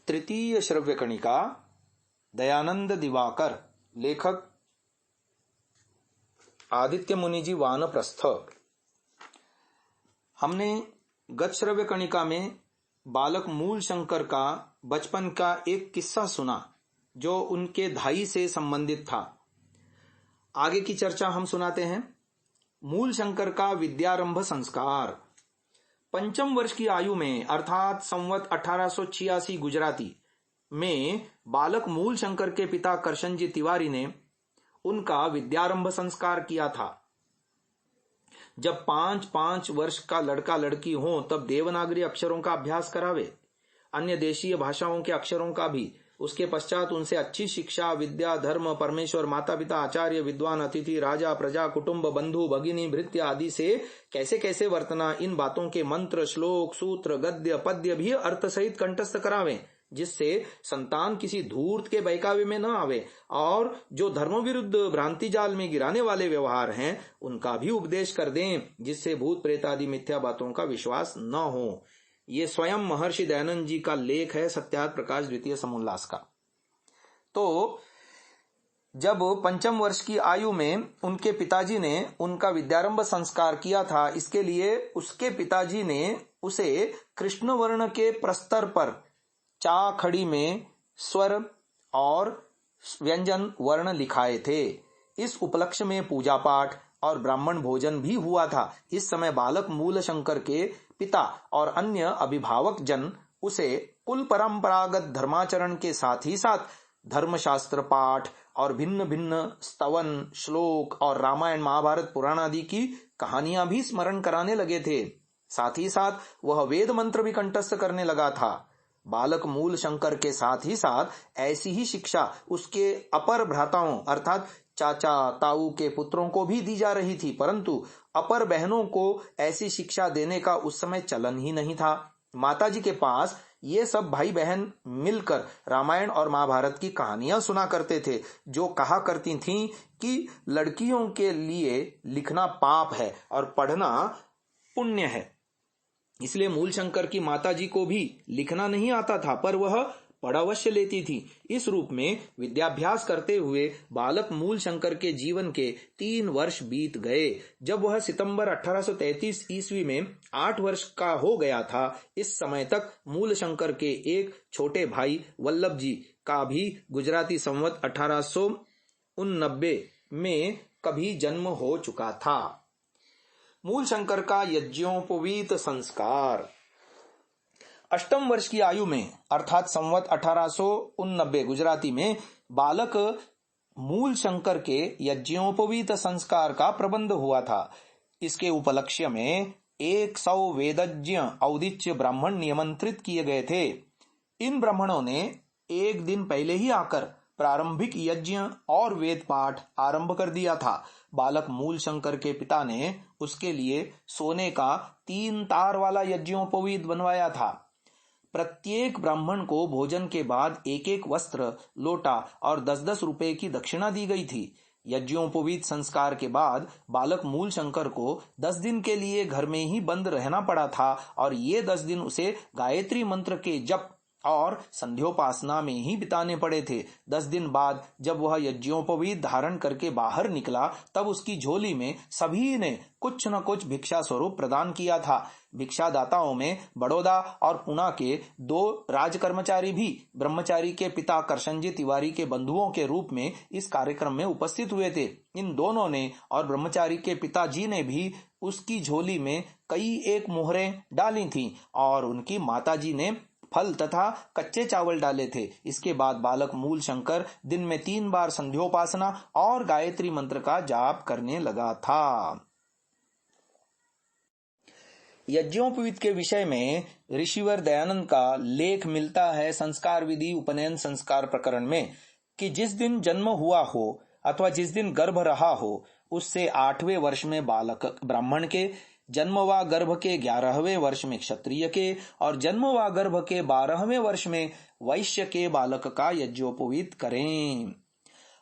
तृतीय श्रव्य कणिका, दयानंद दिवाकर, लेखक आदित्य मुनि जी, वानप्रस्थ। हमने गत श्रव्य कणिका में बालक मूल शंकर का बचपन का एक किस्सा सुना जो उनके धाई से संबंधित था। आगे की चर्चा हम सुनाते हैं। मूल शंकर का विद्यारंभ संस्कार। पंचम वर्ष की आयु में अर्थात संवत 1886 गुजराती में बालक मूल शंकर के पिता करशन जी तिवारी ने उनका विद्यारंभ संस्कार किया था। जब 5-5 वर्ष का लड़का लड़की हो तब देवनागरी अक्षरों का अभ्यास करावे, अन्य देशीय भाषाओं के अक्षरों का भी। उसके पश्चात उनसे अच्छी शिक्षा, विद्या, धर्म, परमेश्वर, माता पिता, आचार्य, विद्वान, अतिथि, राजा, प्रजा, कुटुंब, बंधु, भगिनी, भृत्य आदि से कैसे कैसे वर्तना, इन बातों के मंत्र, श्लोक, सूत्र, गद्य, पद्य भी अर्थ सहित कंठस्थ करावें, जिससे संतान किसी धूर्त के बहकावे में न आवे और जो धर्म विरुद्ध भ्रांति जाल में गिराने वाले व्यवहार हैं उनका भी उपदेश कर दें, जिससे भूत प्रेत आदि मिथ्या बातों का विश्वास न हो। ये स्वयं महर्षि दयानंद जी का लेख है, सत्यार्थ प्रकाश द्वितीय समोल्लास का। तो जब पंचम वर्ष की आयु में उनके पिताजी ने उनका विद्यारंभ संस्कार किया था, इसके लिए उसके पिताजी ने उसे कृष्ण वर्ण के प्रस्तर पर चा खड़ी में स्वर और व्यंजन वर्ण लिखाए थे। इस उपलक्ष्य में पूजा पाठ और ब्राह्मण भोजन भी हुआ था। इस समय बालक मूल शंकर के पिता और अन्य अभिभावक जन उसे कुल परंपरागत धर्माचरण के साथ ही साथ धर्मशास्त्र पाठ और भिन्न भिन्न स्तवन, श्लोक और रामायण, महाभारत, पुराण आदि की कहानियां भी स्मरण कराने लगे थे। साथ ही साथ वह वेद मंत्र भी कंठस्थ करने लगा था। बालक मूल शंकर के साथ ही साथ ऐसी ही शिक्षा उसके अपर भ्राताओं अर्थात चाचा ताऊ के पुत्रों को भी दी जा रही थी, परंतु अपर बहनों को ऐसी शिक्षा देने का उस समय चलन ही नहीं था। माताजी के पास ये सब भाई बहन मिलकर रामायण और महाभारत की कहानियां सुना करते थे, जो कहा करती थीं कि लड़कियों के लिए लिखना पाप है और पढ़ना पुण्य है। इसलिए मूल शंकर की माताजी को भी लिखना नहीं आता था, पर वह पढ़ अवश्य लेती थी। इस रूप में विद्याभ्यास करते हुए बालक मूल शंकर के जीवन के 3 वर्ष बीत गए। जब वह सितंबर 1833 ईस्वी में 8 वर्ष का हो गया था, इस समय तक मूल शंकर के एक छोटे भाई वल्लभ जी का भी गुजराती संवत 1889 में कभी जन्म हो चुका था। मूल शंकर का यज्ञोपवीत संस्कार। अष्टम वर्ष की आयु में अर्थात संवत 1889 गुजराती में बालक मूल शंकर के यज्ञोपवीत संस्कार का प्रबंध हुआ था। इसके उपलक्ष्य में 100 वेदज्ञ औदिच्य ब्राह्मण निमंत्रित किए गए थे। इन ब्राह्मणों ने एक दिन पहले ही आकर प्रारंभिक यज्ञ और वेद पाठ आरंभ कर दिया था। बालक मूल शंकर के पिता ने उसके लिए सोने का 3 तार वाला यज्ञोपवीत बनवाया था। प्रत्येक ब्राह्मण को भोजन के बाद 1-1 वस्त्र, लोटा और 10-10 रुपए की दक्षिणा दी गई थी। यज्ञोपवीत संस्कार के बाद बालक मूल शंकर को 10 दिन के लिए घर में ही बंद रहना पड़ा था और ये 10 दिन उसे गायत्री मंत्र के जप और संध्योपासना में ही बिताने पड़े थे। 10 दिन बाद जब वह यज्ञोपवीत धारण करके बाहर निकला, तब उसकी झोली में सभी ने कुछ न कुछ भिक्षा स्वरूप प्रदान किया था। भिक्षादाताओं में बड़ौदा और पुणे के 2 राजकर्मचारी भी ब्रह्मचारी के पिता करशन जी तिवारी के बंधुओं के रूप में इस कार्यक्रम में उपस्थित हुए थे। इन दोनों ने और ब्रह्मचारी के पिताजी ने भी उसकी झोली में कई एक मोहरें डाली थीं और उनकी माताजी ने फल तथा कच्चे चावल डाले थे। इसके बाद बालक मूल शंकर दिन में 3 बार संध्योपासना और गायत्री मंत्र का जाप करने लगा था। यज्ञोपवीत के विषय में ऋषिवर दयानंद का लेख मिलता है संस्कार विधि उपनयन संस्कार प्रकरण में कि जिस दिन जन्म हुआ हो अथवा जिस दिन गर्भ रहा हो उससे 8वें वर्ष में बालक ब्राह्मण के, जन्म व गर्भ के 11वें वर्ष में क्षत्रिय के और जन्म व गर्भ के 12वें वर्ष में वैश्य के बालक का यज्ञोपवीत करें।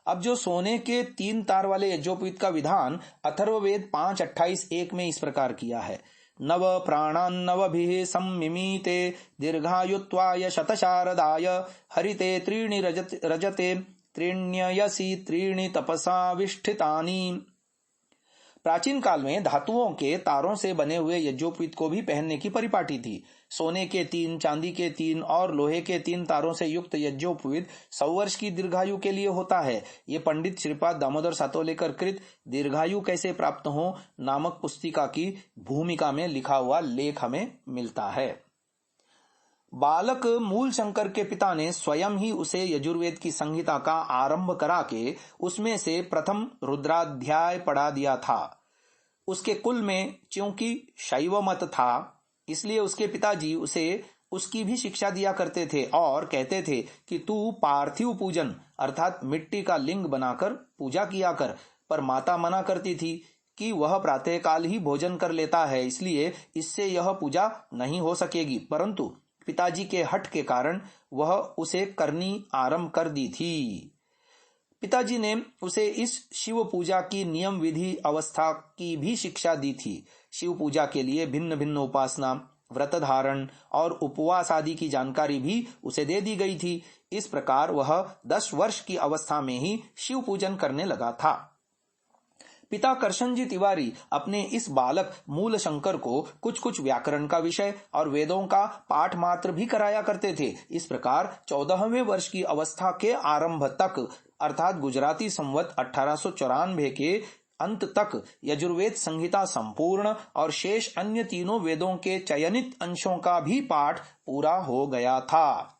अब जो सोने के 3 तार वाले यज्ञोपवीत का विधान अथर्ववेद 5:28-1 में इस प्रकार किया है। नव प्राणान्नवभिः सम्मिमीते दीर्घायुत्वाय शतशारदाय हरिते त्रीणि रजते त्रीण्ययसि त्रीणि तपसा विष्ठितानि। प्राचीन काल में धातुओं के तारों से बने हुए यज्ञोपवीत को भी पहनने की परिपाटी थी। सोने के 3, चांदी के 3 और लोहे के 3 तारों से युक्त यज्ञोपवीत 100 वर्ष की दीर्घायु के लिए होता है। ये पंडित श्रीपाद दामोदर सातोलेकर कृत दीर्घायु कैसे प्राप्त हो नामक पुस्तिका की भूमिका में लिखा हुआ लेख हमें मिलता है। बालक मूल शंकर के पिता ने स्वयं ही उसे यजुर्वेद की संहिता का आरंभ करा के उसमें से प्रथम रुद्राध्याय पढ़ा दिया था। उसके कुल में चूंकि शैव मत था, इसलिए उसके पिताजी उसे उसकी भी शिक्षा दिया करते थे और कहते थे कि तू पार्थिव पूजन अर्थात मिट्टी का लिंग बनाकर पूजा किया कर। पर माता मना करती थी कि वह प्रातःकाल ही भोजन कर लेता है, इसलिए इससे यह पूजा नहीं हो सकेगी। परंतु पिताजी के हठ के कारण वह उसे करनी आरंभ कर दी थी। पिताजी ने उसे इस शिव पूजा की नियम विधि अवस्था की भी शिक्षा दी थी। शिव पूजा के लिए भिन्न भिन्न उपासना, व्रत धारण और उपवास आदि की जानकारी भी उसे दे दी गई थी। इस प्रकार वह 10 वर्ष की अवस्था में ही शिव पूजन करने लगा था। पिता करशन जी तिवारी अपने इस बालक मूल शंकर को कुछ कुछ व्याकरण का विषय और वेदों का पाठ मात्र भी कराया करते थे। इस प्रकार 14वें वर्ष की अवस्था के आरंभ तक अर्थात गुजराती संवत 1894 के अंत तक यजुर्वेद संहिता संपूर्ण और शेष अन्य तीनों वेदों के चयनित अंशों का भी पाठ पूरा हो गया था।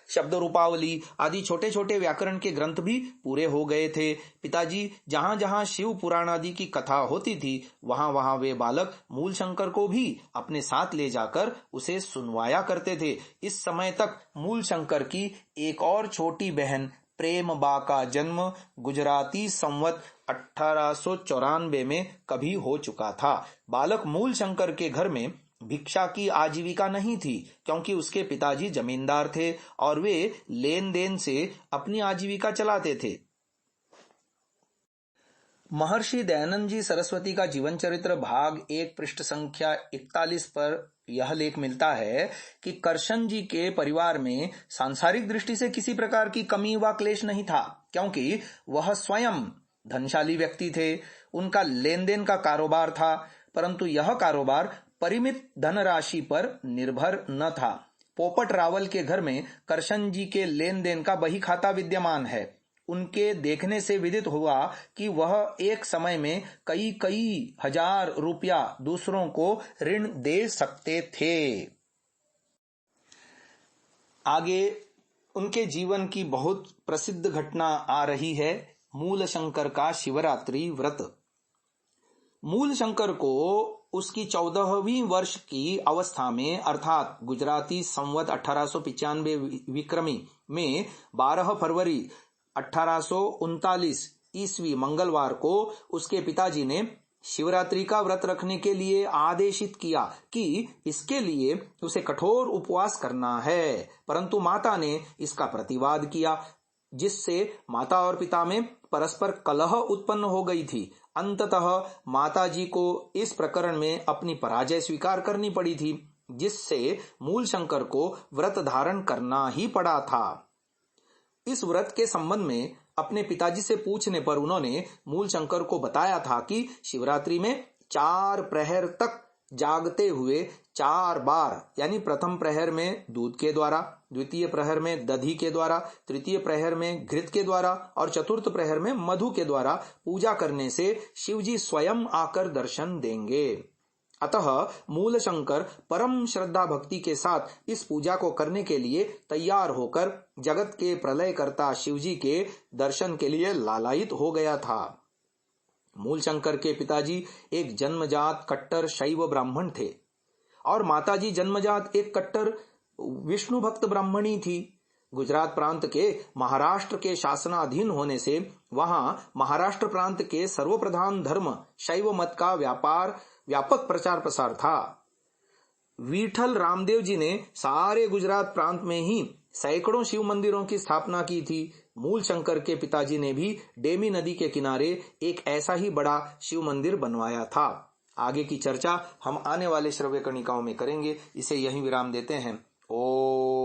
शब्द रूपावली आदि छोटे छोटे व्याकरण के ग्रंथ भी पूरे हो गए थे। पिताजी जहां जहां शिव पुराण आदि की कथा होती थी वहां वहां वे बालक मूल शंकर को भी अपने साथ ले जाकर उसे सुनवाया करते थे। इस समय तक मूल शंकर की एक और छोटी बहन प्रेम बा का जन्म गुजराती संवत 1894 में कभी हो चुका था। बालक मूल शंकर के घर में भिक्षा की आजीविका नहीं थी, क्योंकि उसके पिताजी जमींदार थे और वे लेन देन से अपनी आजीविका चलाते थे। महर्षि दयानंद जी सरस्वती का जीवन चरित्र भाग 1 पृष्ठ संख्या 41 पर यह लेख मिलता है कि करशन जी के परिवार में सांसारिक दृष्टि से किसी प्रकार की कमी व क्लेश नहीं था, क्योंकि वह स्वयं धनशाली व्यक्ति थे। उनका लेन देन का कारोबार था, परंतु यह कारोबार परिमित धनराशि पर निर्भर न था। पोपट रावल के घर में करशन जी के लेन देन का बही खाता विद्यमान है। उनके देखने से विदित हुआ कि वह एक समय में कई हजार रुपया दूसरों को ऋण दे सकते थे। आगे उनके जीवन की बहुत प्रसिद्ध घटना आ रही है, मूल शंकर का शिवरात्रि व्रत। मूल शंकर को उसकी 14वीं वर्ष की अवस्था में अर्थात गुजराती संवत 1895 विक्रमी में 12 फरवरी 1839 ईस्वी मंगलवार को उसके पिताजी ने शिवरात्रि का व्रत रखने के लिए आदेशित किया कि इसके लिए उसे कठोर उपवास करना है, परंतु माता ने इसका प्रतिवाद किया, जिससे माता और पिता में परस्पर कलह उत्पन्न हो गई थी। अंततः माताजी को इस प्रकरण में अपनी पराजय स्वीकार करनी पड़ी थी, जिससे मूल शंकर को व्रत धारण करना ही पड़ा था। इस व्रत के संबंध में अपने पिताजी से पूछने पर उन्होंने मूल शंकर को बताया था कि शिवरात्रि में 4 प्रहर तक जागते हुए 4 बार, यानी प्रथम प्रहर में दूध के द्वारा, द्वितीय प्रहर में दधी के द्वारा, तृतीय प्रहर में घृत के द्वारा और चतुर्थ प्रहर में मधु के द्वारा पूजा करने से शिवजी स्वयं आकर दर्शन देंगे। अतः मूल शंकर परम श्रद्धा भक्ति के साथ इस पूजा को करने के लिए तैयार होकर जगत के प्रलयकर्ता शिवजी के दर्शन के लिए लालायित हो गया था। मूल शंकर के पिताजी एक जन्मजात कट्टर शैव ब्राह्मण थे और माताजी जन्मजात एक कट्टर विष्णु भक्त ब्राह्मणी थी। गुजरात प्रांत के महाराष्ट्र के शासनाधीन होने से वहां महाराष्ट्र प्रांत के सर्वप्रधान धर्म शैव मत का व्यापक प्रचार प्रसार था। विठल रामदेव जी ने सारे गुजरात प्रांत में ही सैकड़ों शिव मंदिरों की स्थापना की थी। मूल शंकर के पिताजी ने भी डेमी नदी के किनारे एक ऐसा ही बड़ा शिव मंदिर बनवाया था। आगे की चर्चा हम आने वाले श्रव्य कणिकाओं में करेंगे। इसे यहीं विराम देते हैं। ओम।